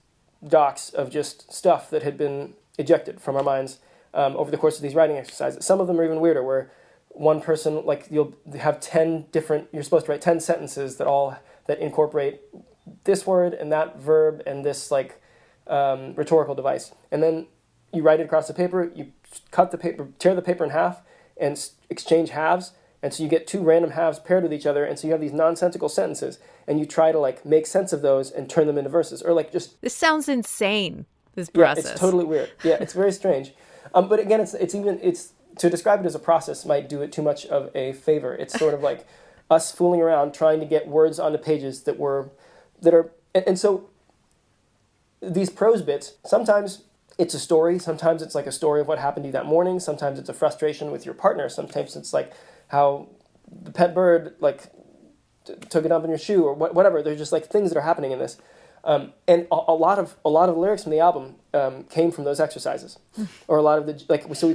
docs of just stuff that had been ejected from our minds over the course of these writing exercises. Some of them are even weirder, where one person, like, you'll have 10 different, you're supposed to write 10 sentences that incorporate this word and that verb and this, like, rhetorical device. And then you write it across the paper, you cut the paper, tear the paper in half, and exchange halves. And so you get 2 random halves paired with each other, and so you have these nonsensical sentences, and you try to like make sense of those and turn them into verses, or like just... This sounds insane, this process. Yeah, it's totally weird. Yeah, it's very strange. But again, it's to describe it as a process might do it too much of a favor. It's sort of like us fooling around trying to get words onto pages that are, and so these prose bits, sometimes it's a story, sometimes it's like a story of what happened to you that morning, sometimes it's a frustration with your partner, sometimes it's like how the pet bird like took a dump in your shoe, or whatever. There's just like things that are happening in this, and a lot of lyrics from the album came from those exercises, or a lot of the like. So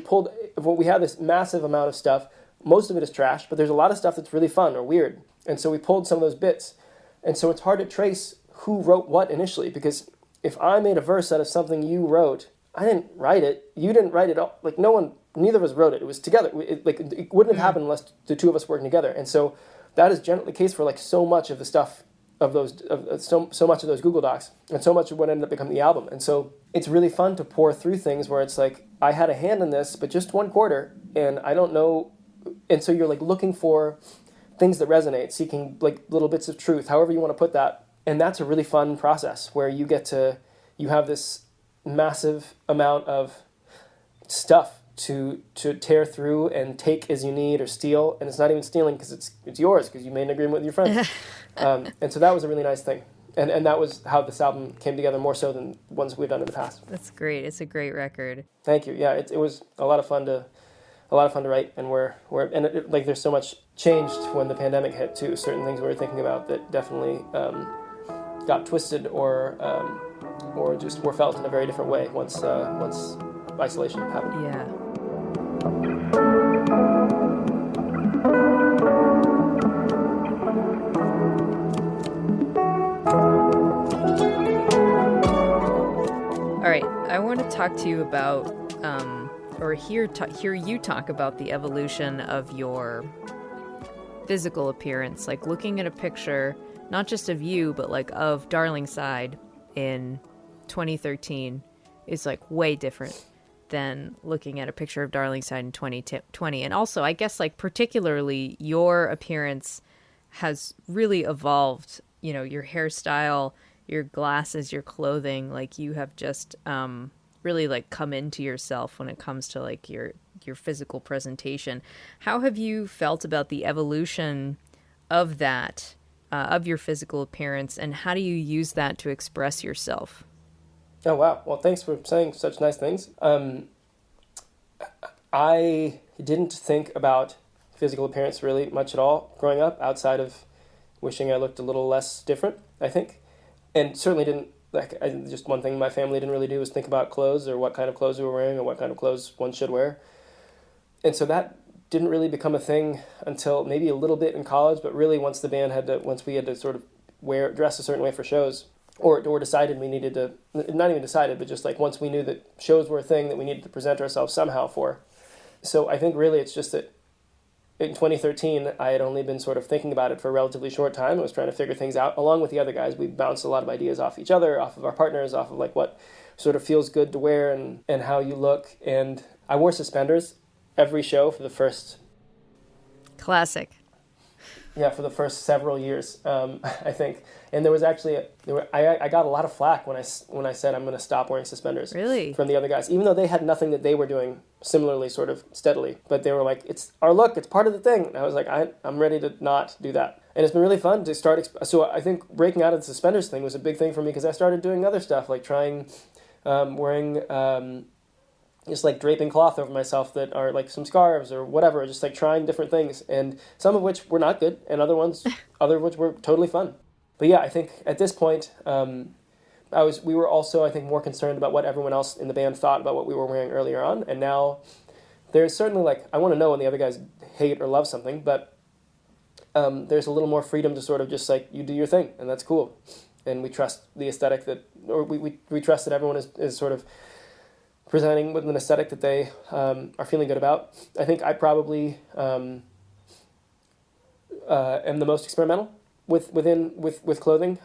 we had this massive amount of stuff. Most of it is trash, but there's a lot of stuff that's really fun or weird, and so we pulled some of those bits, and so it's hard to trace who wrote what initially, because if I made a verse out of something you wrote, I didn't write it. You didn't write it. Like neither of us wrote it. It was together. It wouldn't have happened unless the 2 of us working together. And so that is generally the case for like so much of the stuff of those, so much of those Google Docs, and so much of what ended up becoming the album. And so it's really fun to pour through things where it's like, I had a hand in this, but just 1 quarter, and I don't know. And so you're like looking for things that resonate, seeking like little bits of truth, however you want to put that. And that's a really fun process where you have this massive amount of stuff to tear through and take as you need or steal, and it's not even stealing because it's yours because you made an agreement with your friends. And so that was a really nice thing, and that was how this album came together, more so than ones we've done in the past. That's great. It's a great record. Thank you. Yeah, it was a lot of fun to write, and there's so much changed when the pandemic hit too. Certain things we were thinking about that definitely got twisted or just were felt in a very different way once isolation happened. Yeah. All right, I want to talk to you about, or hear you talk about the evolution of your physical appearance, like looking at a picture, not just of you, but like of Darlingside, in 2013 is like way different than looking at a picture of Darlingside in 2020. And also, I guess, like, particularly your appearance has really evolved. You know, your hairstyle, your glasses, your clothing, like, you have just really, like, come into yourself when it comes to, like, your physical presentation. How have you felt about the evolution of that, of your physical appearance, and how do you use that to express yourself? Oh, wow. Well, thanks for saying such nice things. I didn't think about physical appearance really much at all growing up, outside of wishing I looked a little less different, I think. And certainly didn't, just one thing my family didn't really do was think about clothes or what kind of clothes we were wearing or what kind of clothes one should wear. And so that didn't really become a thing until maybe a little bit in college, but really once we had to sort of dress a certain way for shows, or decided we needed to, not even decided, but just like once we knew that shows were a thing that we needed to present ourselves somehow for. So I think really it's just that in 2013, I had only been sort of thinking about it for a relatively short time. I was trying to figure things out. Along with the other guys, we bounced a lot of ideas off each other, off of our partners, off of like what sort of feels good to wear and how you look. And I wore suspenders every show for the first... Classic. Yeah, for the first several years, I think. And there was actually, I got a lot of flack when I said I'm going to stop wearing suspenders. Really? From the other guys, even though they had nothing that they were doing similarly sort of steadily. But they were like, it's our look, it's part of the thing. And I was like, I'm ready to not do that. And it's been really fun to start. So I think breaking out of the suspenders thing was a big thing for me because I started doing other stuff, like trying wearing... just like draping cloth over myself that are like some scarves or whatever, just like trying different things, and some of which were not good and other of which were totally fun. But yeah, I think at this point, we were also, I think, more concerned about what everyone else in the band thought about what we were wearing earlier on. And now there's certainly like, I want to know when the other guys hate or love something, but there's a little more freedom to sort of just like, you do your thing and that's cool. And we trust the aesthetic we trust that everyone is sort of presenting with an aesthetic that they are feeling good about. I think I probably am the most experimental with clothing.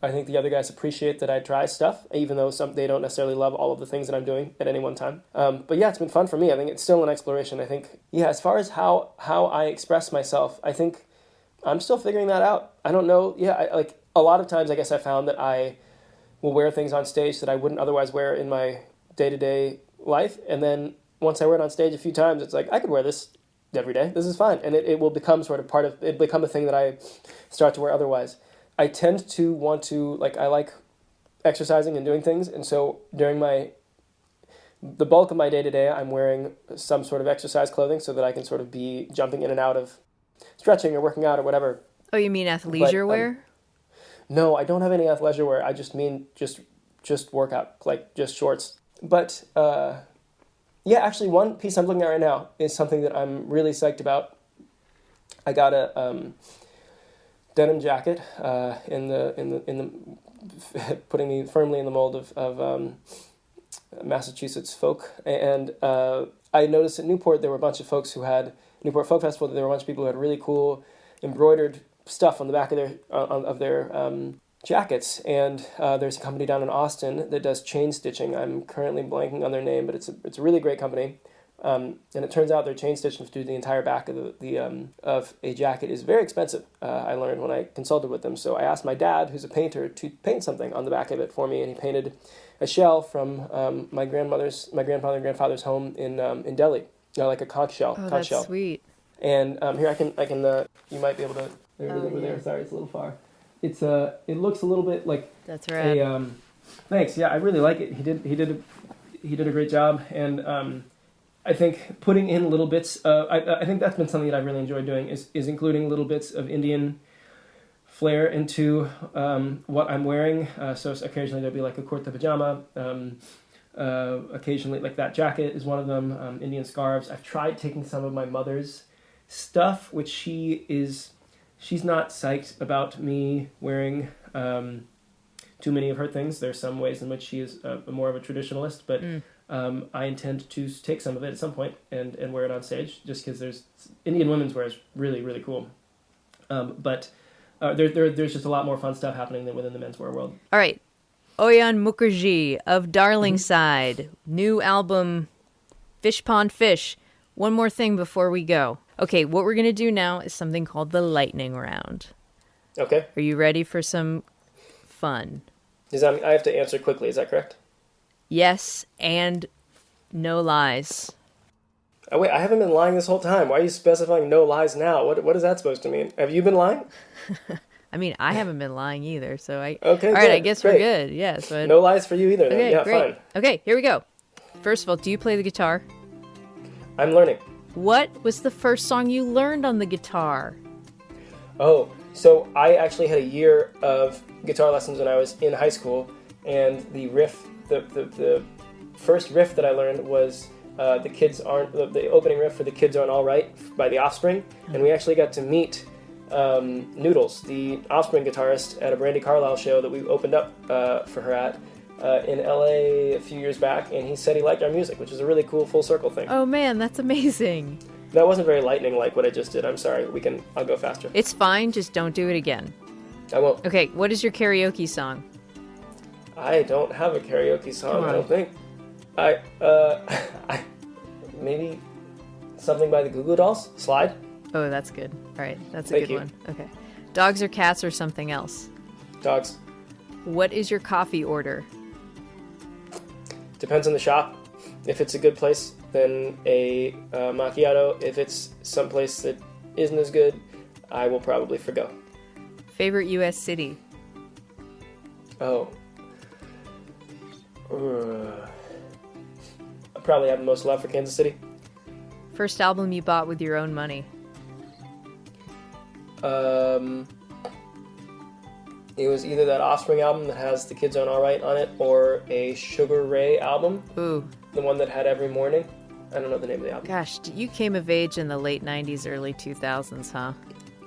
I think the other guys appreciate that I try stuff, even though they don't necessarily love all of the things that I'm doing at any one time. But yeah, it's been fun for me. I think it's still an exploration. I think, yeah, as far as how I express myself, I think I'm still figuring that out. I don't know. Yeah, like a lot of times I guess I found that I will wear things on stage that I wouldn't otherwise wear in my day-to-day life, and then once I wear it on stage a few times, it's like I could wear this every day. This is fine, and it will become sort of become a thing that I start to wear otherwise. I tend to want to I like exercising and doing things, and so during the bulk of my day-to-day, I'm wearing some sort of exercise clothing so that I can sort of be jumping in and out of stretching or working out or whatever. Oh, you mean athleisure wear? No, I don't have any athleisure wear. I just mean just workout, like just shorts. But, yeah, actually one piece I'm looking at right now is something that I'm really psyched about. I got a denim jacket in the putting me firmly in the mold of Massachusetts folk. And I noticed at Newport there were a bunch of folks who had, Newport Folk Festival, there were a bunch of people who had really cool embroidered stuff on the back of their jackets, and there's a company down in Austin that does chain stitching. I'm currently blanking on their name, but it's a really great company. And it turns out their chain stitching to do the entire back of of a jacket is very expensive. I learned when I consulted with them. So I asked my dad, who's a painter, to paint something on the back of it for me, and he painted a shell from my grandfather and grandfather's home in Delhi, like a conch shell. Oh, conch that's shell. sweet. And here I can you might be able to. There it is over there. Sorry, it's a little far. It looks a little bit like that's right. Thanks. Yeah, I really like it. He did a great job, and I think putting in little bits. I think that's been something that I've really enjoyed doing is including little bits of Indian flair into what I'm wearing. So occasionally there'll be like a kurta pajama. Occasionally, like that jacket is one of them. Indian scarves. I've tried taking some of my mother's stuff, which she's not psyched about me wearing too many of her things. There's some ways in which she is more of a traditionalist, but I intend to take some of it at some point and wear it on stage, just because there's Indian women's wear is really, really cool. But there's just a lot more fun stuff happening than within the menswear world. All right. Auyon Mukharji of Darlingside. New album, Fish Pond Fish. One more thing before we go. Okay, what we're going to do now is something called the lightning round. Okay. Are you ready for some fun? I have to answer quickly, is that correct? Yes, and no lies. Oh, wait, I haven't been lying this whole time. Why are you specifying no lies now? What is that supposed to mean? Have you been lying? I mean, I haven't been lying either, so I... Okay, all good, right, I guess great. we're good. Yeah, so no lies for you either, then. Okay, Yeah, great. fine. Okay, here we go. First of all, do you play the guitar? I'm learning. What was the first song you learned on the guitar? Oh, so I actually had a year of guitar lessons when I was in high school, and the riff, the first riff that I learned was the opening riff for The Kids Aren't All Right by The Offspring, and we actually got to meet Noodles, the Offspring guitarist, at a Brandi Carlile show that we opened up for her at in LA a few years back, and he said he liked our music, which is a really cool full circle thing. Oh man, that's amazing. That wasn't very lightning like what I just did. I'm sorry. I'll go faster. It's fine, just don't do it again. I won't. Okay, what is your karaoke song? I don't have a karaoke song, I don't think. Maybe something by the Goo Goo Dolls? Slide? Oh, that's good. All right, that's a Thank good you. one. Okay. Dogs or cats or something else? Dogs. What is your coffee order? Depends on the shop. If it's a good place, then a macchiato. If it's someplace that isn't as good, I will probably forgo. Favorite U.S. city? Oh. I probably have the most love for Kansas City. First album you bought with your own money? It was either that Offspring album that has The Kids Aren't All Right on it, or a Sugar Ray album. Ooh. The one that had Every Morning. I don't know the name of the album. Gosh, you came of age in the late 90s, early 2000s, huh?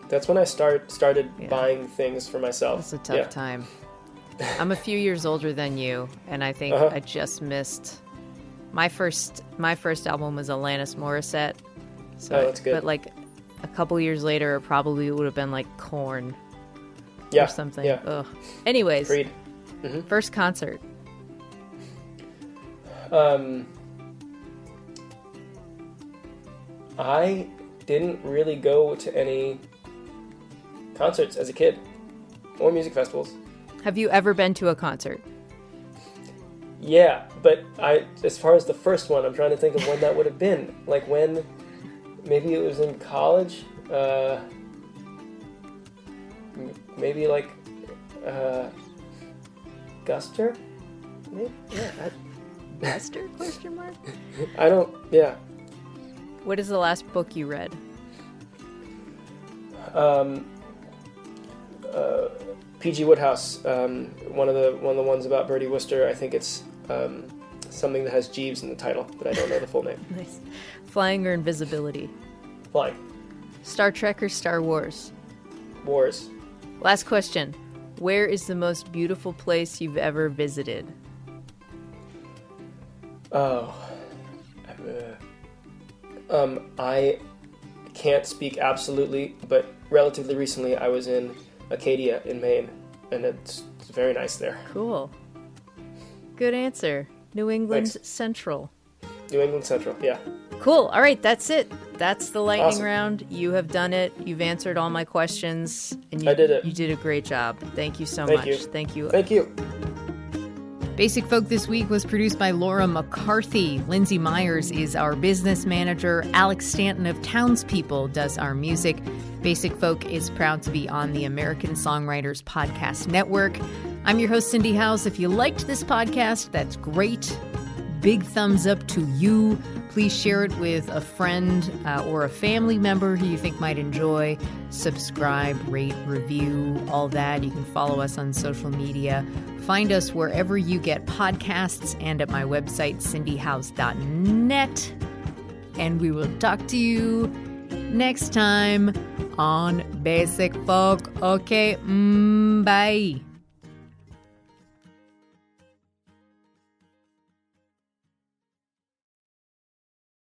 That's when I started buying things for myself. It's a tough time. I'm a few years older than you, and I think I just missed... My first album was Alanis Morissette. So that's good. But like a couple years later, it probably would have been like Korn or something. Yeah. Ugh. Anyways, Agreed. First concert. I didn't really go to any concerts as a kid or music festivals. Have you ever been to a concert? Yeah, but as far as the first one, I'm trying to think of when that would have been. Like when, maybe it was in college. Maybe like Guster? Maybe? Yeah. Guster? Question mark? I don't. Yeah. What is the last book you read? P.G. Woodhouse, one of the ones about Bertie Wooster. I think it's something that has Jeeves in the title, but I don't know the full name. Nice. Flying or invisibility? Flying. Star Trek or Star Wars? Wars. Last question. Where is the most beautiful place you've ever visited? Oh. I can't speak absolutely, but relatively recently I was in Acadia in Maine, and it's very nice there. Cool. Good answer. New England Thanks. Central. New England Central, yeah. Cool. All right, that's it. That's the lightning Awesome. round. You have done it. You've answered all my questions. And I did it. You did a great job. Thank you so Thank much. you. Thank you. Thank you. Basic Folk this week was produced by Laura McCarthy. Lindsay Myers is our business manager. Alex Stanton of Townspeople does our music. Basic Folk is proud to be on the American Songwriters Podcast Network. I'm your host, Cindy House. If you liked this podcast, that's great. Big thumbs up to you. Please share it with a friend or a family member who you think might enjoy. Subscribe, rate, review, all that. You can follow us on social media. Find us wherever you get podcasts and at my website, cindyhouse.net. And we will talk to you next time on Basic Folk. Okay, bye.